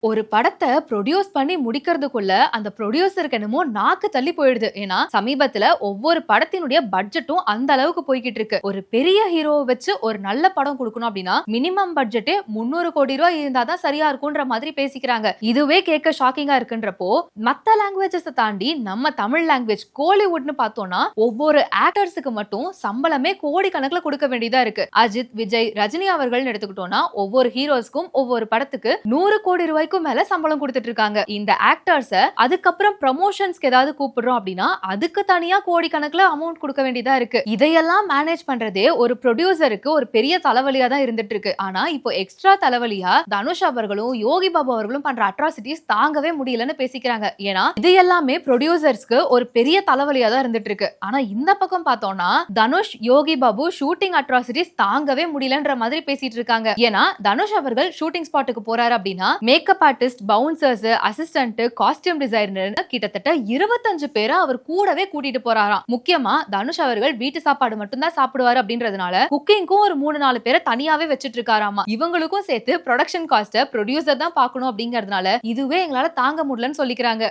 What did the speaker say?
ஒரு படத்த ப்ரொடியூஸ் பண்ணி முடிக்கிறதுக்குள்ள அந்த ப்ரொடியூசருக்கு என்னமோ நாக்கு தள்ளி போயிடுது. ஏன்னா சமீபத்துல ஒவ்வொரு படத்தினுடைய பட்ஜெட்டும் அந்த அளவுக்கு போய்கிட்டு இருக்கு. ஒரு பெரிய ஹீரோவை வச்சு ஒரு நல்ல படம் கொடுக்கணும் அப்படின்னா மினிமம் பட்ஜெட்டே 300 கோடி ரூபாய் இருந்தா தான் சரியா இருக்கும்ன்ற மாதிரி பேசிக்கிறாங்க. இதுவே கேட்க ஷாக்கிங்கா இருக்குன்றப்போ மத்த லாங்குவேஜஸ் தாண்டி நம்ம தமிழ் லாங்குவேஜ் கோலிவுட்னு பார்த்தோம்னா ஒவ்வொரு ஆக்டர்ஸுக்கு மட்டும் சம்பளமே கோடி கணக்குல கொடுக்க வேண்டியதா இருக்கு. அஜித், விஜய், ரஜினி அவர்கள் எடுத்துக்கிட்டோம்னா ஒவ்வொரு ஹீரோஸ்க்கும் ஒவ்வொரு படத்துக்கு 100 கோடி ரூபாய்க்கு மேல சம்பளம் கொடுத்துட்டு இருக்காங்க. இந்த ஆக்டர்ஸ் அதுக்கப்புறம் ப்ரமோஷன்ஸ்க்கு ஏதாவது கூப்பிடுறோம் அப்படின்னா அதுக்கு தனியா கோடி கணக்குல அமௌண்ட் கொடுக்க வேண்டியதா இருக்கு. இதையெல்லாம் மேனேஜ் பண்றதே ஒரு ப்ரொடியூசருக்கு ஒரு பெரிய தலைவலியா தான் இருந்துட்டு இருக்கு. ஆனா இப்போ எக்ஸ்ட்ரா தலைவலியா தனுஷ் அவர்களும் யோகி பாபு அவர்களும் பண்ற அட்ராசிட்டிஸ் தாங்கவே முடியலன்னு பேசிக்கிறாங்க. ஏன்னா இது எல்லாமே ப்ரொடியூசர்ஸ்க்கு ஒரு பெரிய தலைவலியா தான் இருந்துட்டு இருக்கு. ஆனா இந்த பக்கம் பார்த்தோம்னா தனுஷ், யோகி பாபு ஷூட்டிங் அட்ராசிட்டிஸ் தாங்கவே முடியலன்ற மாதிரி பேசிட்டு இருக்காங்க. ஏன்னா தனுஷ் அவர்கள் ஷூட்டிங் ஸ்பாட்டுக்கு போறாரு அப்படின்னா makeup artist, bouncers, assistant, costume designer கிட்டத்தட்ட 25 பேரை அவர் கூடவே கூட்டிட்டு போறாராம். முக்கியமா தனுஷ் அவர்கள் வீட்டு சாப்பாடு மட்டும் தான் சாப்பிடுவாரு அப்படின்றதுனால குக்கிங்க்கும் ஒரு 3-4 பேரை தனியாவே வச்சிட்டு இருக்காராமா. இவங்களுக்கும் சேர்த்து ப்ரொடக்ஷன் காஸ்ட ப்ரொடியூசர் தான் பார்க்கணும் அப்படிங்கறதுனால இதுவே எங்களால தாங்க முடியலன்னு சொல்லிக்கிறாங்க.